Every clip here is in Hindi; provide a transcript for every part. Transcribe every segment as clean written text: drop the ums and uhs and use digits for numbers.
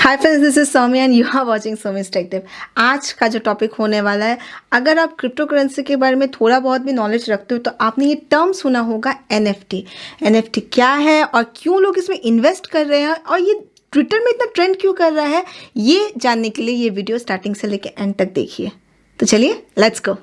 Hi friends, this is Soumya and you are watching Soumya's tech tip. आज का जो टॉपिक होने वाला है, अगर आप क्रिप्टो करेंसी के बारे में थोड़ा बहुत भी नॉलेज रखते हो तो आपने ये टर्म सुना होगा NFT। NFT क्या है और क्यों लोग इसमें इन्वेस्ट कर रहे हैं और ये ट्विटर में इतना ट्रेंड क्यों कर रहा है, ये जानने के लिए ये वीडियो स्टार्टिंग से लेकर एंड तक देखिए। तो चलिए लेट्स गो।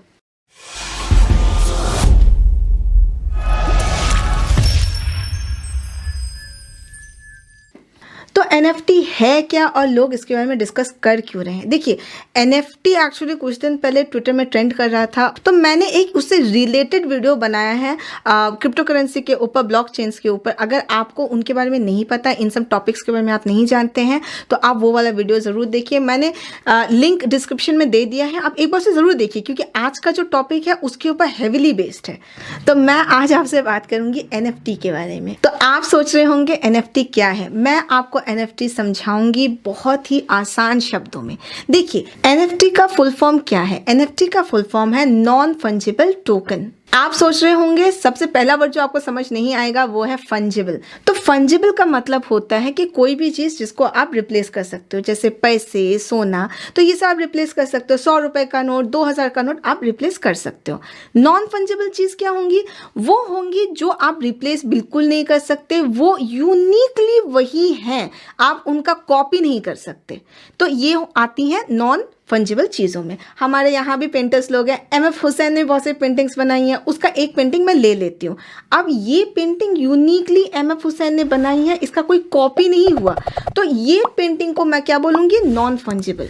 तो NFT है क्या और लोग इसके बारे में डिस्कस कर क्यों रहे हैं? देखिए, NFT एक्चुअली कुछ दिन पहले ट्विटर में ट्रेंड कर रहा था, तो मैंने एक उससे रिलेटेड वीडियो बनाया है क्रिप्टो करेंसी के ऊपर, ब्लॉकचेन्स के ऊपर। अगर आपको उनके बारे में नहीं पता, इन सब टॉपिक्स के बारे में आप नहीं जानते हैं, तो आप वो वाला वीडियो ज़रूर देखिए। मैंने लिंक डिस्क्रिप्शन में दे दिया है, आप एक बार से ज़रूर देखिए, क्योंकि आज का जो टॉपिक है उसके ऊपर हैविली बेस्ड है। तो मैं आज आपसे बात करूँगी NFT के बारे में। तो आप सोच रहे होंगे NFT क्या है? मैं आपको NFT समझाऊंगी बहुत ही आसान शब्दों में। देखिए, NFT का फुल फॉर्म क्या है? NFT का फुल फॉर्म है नॉन फंजिबल टोकन। आप सोच रहे होंगे सबसे पहला वर्ड जो आपको समझ नहीं आएगा वो है फंजिबल। तो फंजिबल का मतलब होता है कि कोई भी चीज़ जिसको आप रिप्लेस कर सकते हो, जैसे पैसे, सोना, तो ये सब आप रिप्लेस कर सकते हो। 100 रुपए का नोट, 2000 का नोट आप रिप्लेस कर सकते हो। नॉन फंजिबल चीज़ क्या होंगी? वो होंगी जो आप रिप्लेस बिल्कुल नहीं कर सकते, वो यूनिकली वही हैं, आप उनका कॉपी नहीं कर सकते। तो ये आती हैं नॉन फंजिबल चीज़ों में। हमारे यहाँ भी पेंटर्स लोग हैं, MF हुसैन ने बहुत सी पेंटिंग्स बनाई हैं, उसका एक पेंटिंग मैं ले लेती हूँ। अब ये पेंटिंग यूनिकली MF हुसैन ने बनाई है, इसका कोई कॉपी नहीं हुआ, तो ये पेंटिंग को मैं क्या बोलूँगी? Non fungible.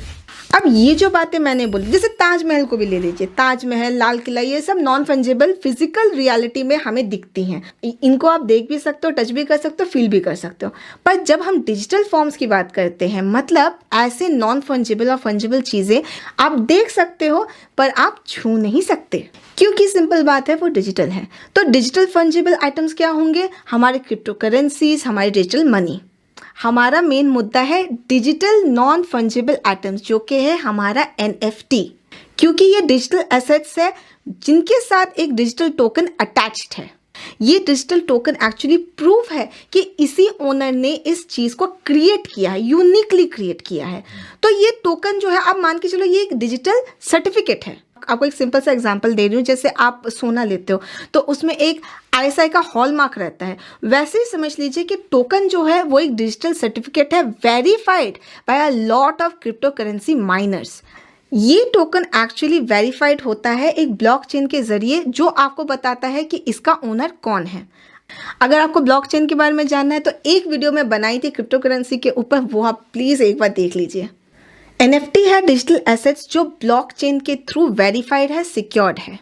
अब ये जो बातें मैंने बोली, जैसे ताजमहल को भी ले लीजिए, ताजमहल, लाल किला, ये सब नॉन फंजिबल फिजिकल रियलिटी में हमें दिखती हैं। इनको आप देख भी सकते हो, टच भी कर सकते हो, फील भी कर सकते हो। पर जब हम डिजिटल फॉर्म्स की बात करते हैं, मतलब ऐसे नॉन फंजिबल और फंजिबल चीज़ें आप देख सकते हो पर आप छू नहीं सकते, क्योंकि सिंपल बात है वो डिजिटल है। तो डिजिटल फंजिबल आइटम्स क्या होंगे? हमारे क्रिप्टो करेंसीज, हमारी डिजिटल मनी। हमारा मेन मुद्दा है डिजिटल नॉन फंजिबल आइटम्स, जो कि है हमारा NFT, क्योंकि ये डिजिटल एसेट्स है जिनके साथ एक डिजिटल टोकन अटैच्ड है। ये डिजिटल टोकन एक्चुअली प्रूफ है कि इसी ओनर ने इस चीज़ को क्रिएट किया है, यूनिकली क्रिएट किया है। तो ये टोकन जो है, आप मान के चलो, ये एक डिजिटल सर्टिफिकेट है। आपको एक सिंपल सा एग्जांपल दे रही हूँ, जैसे आप सोना लेते हो तो उसमें एक ISI का हॉलमार्क रहता है, वैसे ही समझ लीजिए कि टोकन जो है वो एक डिजिटल सर्टिफिकेट है, verified by a lot of crypto currency miners. ये टोकन एक्चुअली वेरीफाइड होता है एक ब्लॉकचेन के जरिए, जो आपको बताता है कि इसका ओनर कौन है। अगर आपको ब्लॉकचेन के बारे में जानना है तो एक वीडियो में बनाई थी क्रिप्टो करेंसी के ऊपर, वो आप प्लीज़ एक बार देख लीजिए। NFT है डिजिटल एसेट्स जो ब्लॉकचेन के थ्रू वेरीफाइड है, सिक्योर्ड है।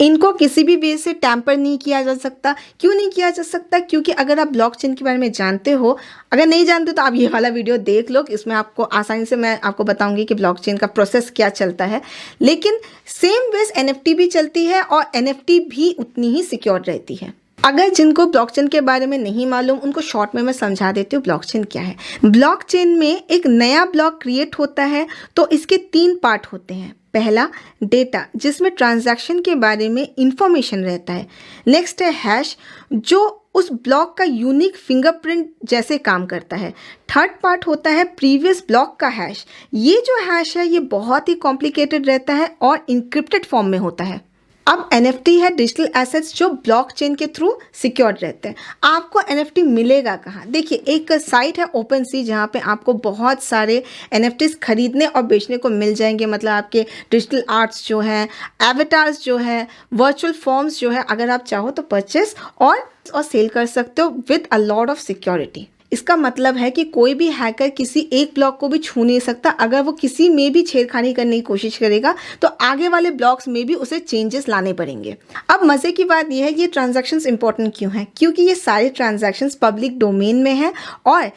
इनको किसी भी वे से टैम्पर नहीं किया जा सकता। क्यों नहीं किया जा सकता? क्योंकि अगर आप ब्लॉकचेन के बारे में जानते हो, अगर नहीं जानते तो आप ये वाला वीडियो देख लो, इसमें आपको आसानी से मैं आपको बताऊंगी कि ब्लॉकचेन का प्रोसेस क्या चलता है। लेकिन सेम वेज NFT भी चलती है और NFT भी उतनी ही सिक्योर रहती है। अगर जिनको ब्लॉकचेन के बारे में नहीं मालूम, उनको शॉर्ट में मैं समझा देती हूँ ब्लॉकचेन क्या है। ब्लॉकचेन में एक नया ब्लॉक क्रिएट होता है तो इसके 3 पार्ट होते हैं। पहला, डेटा, जिसमें ट्रांजैक्शन के बारे में इंफॉर्मेशन रहता है। नेक्स्ट है हैश, जो उस ब्लॉक का यूनिक फिंगरप्रिंट जैसे काम करता है। थर्ड पार्ट होता है प्रीवियस ब्लॉक का हैश। ये जो हैश है ये बहुत ही कॉम्प्लिकेटेड रहता है और इंक्रिप्टेड फॉर्म में होता है। अब NFT है डिजिटल एसेट्स जो ब्लॉकचेन के थ्रू सिक्योर्ड रहते हैं। आपको NFT मिलेगा कहाँ? देखिए, एक साइट है OpenSea, जहाँ पे आपको बहुत सारे NFTs खरीदने और बेचने को मिल जाएंगे। मतलब आपके डिजिटल आर्ट्स जो हैं, एवेटार्स जो है, वर्चुअल फॉर्म्स जो है, अगर आप चाहो तो परचेस और सेल कर सकते हो with a lot of security. इसका मतलब है कि कोई भी हैकर किसी एक ब्लॉक को भी छू नहीं सकता। अगर वो किसी में भी छेड़खानी करने की कोशिश करेगा तो आगे वाले ब्लॉक्स में भी उसे चेंजेस लाने पड़ेंगे। अब मज़े की बात यह है, ये ट्रांजैक्शंस इंपॉर्टेंट क्यों हैं? क्योंकि ये सारे ट्रांजैक्शंस पब्लिक डोमेन में हैं और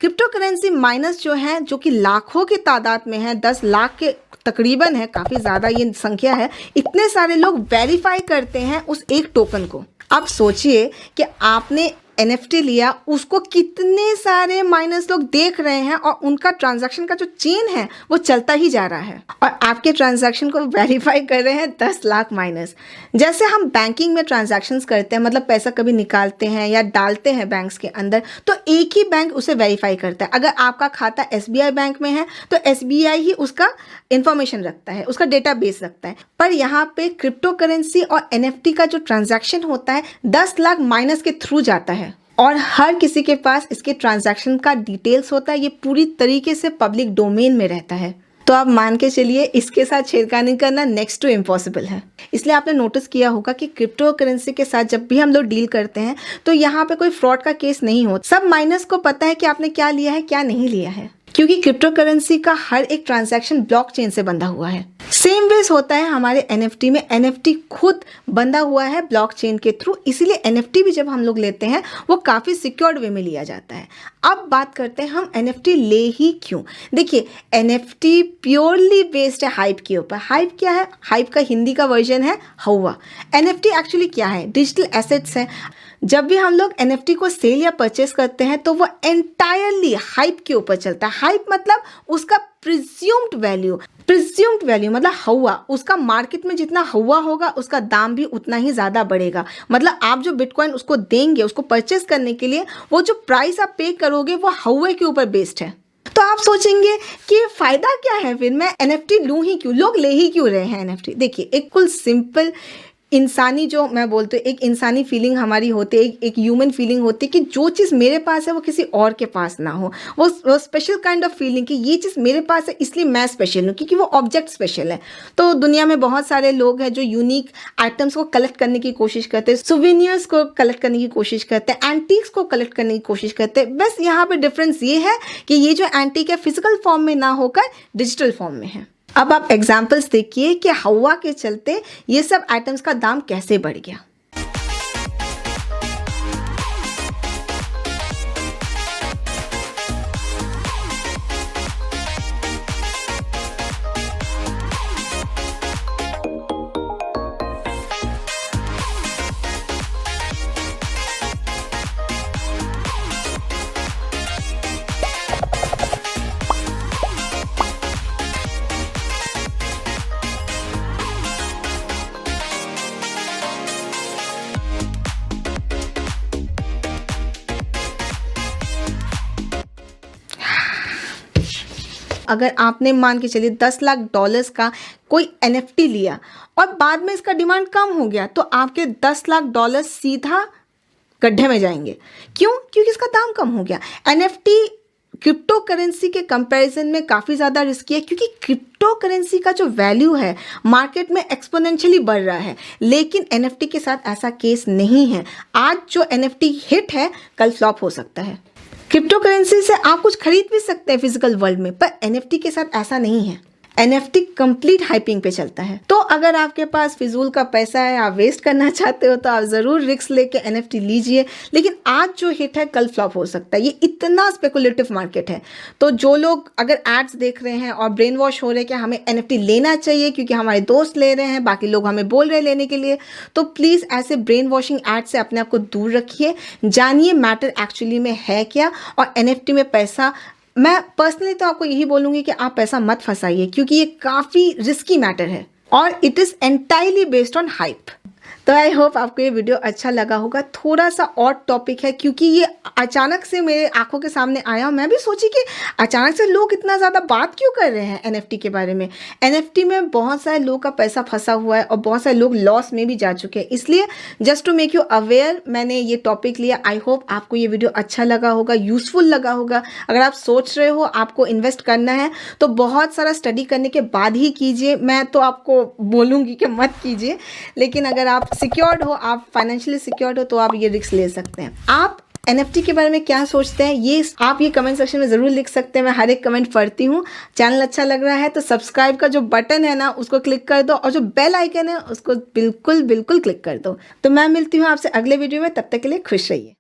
क्रिप्टो करेंसी माइनर्स जो हैं, जो कि लाखों की तादाद में हैं, 10 लाख के तकरीबन है, काफ़ी ज़्यादा ये संख्या है, इतने सारे लोग वेरीफाई करते हैं उस एक टोकन को। अब सोचिए कि आपने NFT लिया उसको कितने सारे माइनर्स लोग देख रहे हैं और उनका ट्रांजैक्शन का जो चेन है वो चलता ही जा रहा है और आपके ट्रांजैक्शन को वेरीफाई कर रहे हैं 10 लाख माइनर्स। जैसे हम बैंकिंग में ट्रांजैक्शंस करते हैं, मतलब पैसा कभी निकालते हैं या डालते हैं बैंक्स के अंदर, तो एक ही बैंक उसे वेरीफाई करता है। अगर आपका खाता SBI बैंक में है तो SBI ही उसका इंफॉर्मेशन रखता है, उसका डेटाबेस रखता है। पर यहाँ पे क्रिप्टो करेंसी और NFT का जो ट्रांजैक्शन होता है 10 लाख माइनर्स के थ्रू जाता है और हर किसी के पास इसके ट्रांजैक्शन का डिटेल्स होता है। ये पूरी तरीके से पब्लिक डोमेन में रहता है। तो आप मान के चलिए इसके साथ छेड़खानी करना नेक्स्ट टू इम्पॉसिबल है। इसलिए आपने नोटिस किया होगा कि क्रिप्टो करेंसी के साथ जब भी हम लोग डील करते हैं तो यहाँ पे कोई फ्रॉड का केस नहीं होता। सब माइनर्स को पता है कि आपने क्या लिया है क्या नहीं लिया है, क्योंकि क्रिप्टो करेंसी का हर एक ट्रांजैक्शन ब्लॉकचेन से बंधा हुआ है। सेम वेज होता है हमारे NFT में। NFT खुद बंधा हुआ है ब्लॉकचेन के थ्रू, इसीलिए NFT भी जब हम लोग लेते हैं वो काफ़ी सिक्योर्ड वे में लिया जाता है। अब बात करते हैं हम NFT ले ही क्यों। देखिए NFT प्योरली बेस्ड है हाइप के ऊपर। हाइप क्या है? हाइप का हिंदी का वर्जन है हवा। NFT एक्चुअली क्या है? डिजिटल एसेट्स है। जब भी हम लोग NFT को सेल या परचेस करते हैं तो वो एंटायरली हाइप के ऊपर चलता है। हाइप मतलब उसका प्रिज्यूम्ड वैल्यू मतलब हवा। उसका मार्केट में जितना हवा होगा उसका दाम भी उतना ही ज़्यादा बढ़ेगा। मतलब आप जो बिटकॉइन उसको देंगे उसको परचेस करने के लिए, वो जो प्राइस आप पे करोगे वो हवा के ऊपर बेस्ड है। तो आप सोचेंगे कि फ़ायदा क्या है, फिर मैं NFT लूँ ही क्यों, लोग ले ही क्यों रहे हैं NFT। देखिए एक कुल सिंपल इंसानी, जो मैं बोलती हूँ एक इंसानी फीलिंग हमारी होती है, एक ह्यूमन फीलिंग होती है कि जो चीज़ मेरे पास है वो किसी और के पास ना हो। वो स्पेशल काइंड ऑफ फीलिंग कि ये चीज़ मेरे पास है इसलिए मैं स्पेशल हूँ, क्योंकि वो ऑब्जेक्ट स्पेशल है। तो दुनिया में बहुत सारे लोग हैं जो यूनिक आइटम्स को कलेक्ट करने की कोशिश करते हैं, सुवेनियर्स को कलेक्ट करने की कोशिश करते हैं, एंटीक्स को कलेक्ट करने की कोशिश करते हैं। बस यहाँ पर डिफरेंस ये है कि ये जो एंटीक है फिजिकल फॉर्म में ना होकर डिजिटल फॉर्म में है। अब आप एग्जाम्पल्स देखिए कि हवा के चलते ये सब आइटम्स का दाम कैसे बढ़ गया। अगर आपने मान के चलिए $10 लाख का कोई NFT लिया और बाद में इसका डिमांड कम हो गया तो आपके $10 लाख सीधा गड्ढे में जाएंगे। क्यों? क्योंकि इसका दाम कम हो गया। NFT क्रिप्टो करेंसी के कंपैरिजन में काफ़ी ज़्यादा रिस्की है, क्योंकि क्रिप्टो करेंसी का जो वैल्यू है मार्केट में एक्सपोनेंशियली बढ़ रहा है, लेकिन NFT के साथ ऐसा केस नहीं है। आज जो NFT हिट है कल फ्लॉप हो सकता है। क्रिप्टो करेंसी से आप कुछ खरीद भी सकते हैं फिजिकल वर्ल्ड में, पर NFT के साथ ऐसा नहीं है। NFT कंप्लीट हाइपिंग पे चलता है। तो अगर आपके पास फिजूल का पैसा है, आप वेस्ट करना चाहते हो, तो आप ज़रूर रिस्क लेके NFT लीजिए। लेकिन आज जो हिट है कल फ्लॉप हो सकता है। ये इतना स्पेकुलेटिव मार्केट है। तो जो लोग अगर एड्स देख रहे हैं और ब्रेन वॉश हो रहे हैं कि हमें NFT लेना चाहिए क्योंकि हमारे दोस्त ले रहे हैं, बाकी लोग हमें बोल रहे हैं लेने के लिए, तो प्लीज़ ऐसे ब्रेन वॉशिंग एड से अपने आप को दूर रखिए। जानिए मैटर एक्चुअली में है क्या, और NFT में पैसा, मैं पर्सनली तो आपको यही बोलूँगी कि आप पैसा मत फंसाइए, क्योंकि ये काफ़ी रिस्की मैटर है और it is entirely based on hype. तो आई होप आपको ये वीडियो अच्छा लगा होगा। थोड़ा सा और टॉपिक है क्योंकि ये अचानक से मेरे आंखों के सामने आया। मैं भी सोची कि अचानक से लोग इतना ज़्यादा बात क्यों कर रहे हैं NFT के बारे में। NFT में बहुत सारे लोगों का पैसा फंसा हुआ है और बहुत सारे लोग लॉस में भी जा चुके हैं। इसलिए just to make you aware मैंने ये टॉपिक लिया। आई होप आपको ये वीडियो अच्छा लगा होगा, यूज़फुल लगा होगा। अगर आप सोच रहे हो आपको इन्वेस्ट करना है तो बहुत सारा स्टडी करने के बाद ही कीजिए। मैं तो आपको बोलूँगी कि मत कीजिए, लेकिन अगर आप सिक्योर्ड हो, आप फाइनेंशियली सिक्योर्ड हो, तो आप ये रिस्क ले सकते हैं। आप NFT के बारे में क्या सोचते हैं ये आप ये कमेंट सेक्शन में ज़रूर लिख सकते हैं। मैं हर एक कमेंट पढ़ती हूँ। चैनल अच्छा लग रहा है तो सब्सक्राइब का जो बटन है ना उसको क्लिक कर दो, और जो बेल आइकन है उसको बिल्कुल क्लिक कर दो। तो मैं मिलती हूँ आपसे अगले वीडियो में। तब तक के लिए खुश रहिए।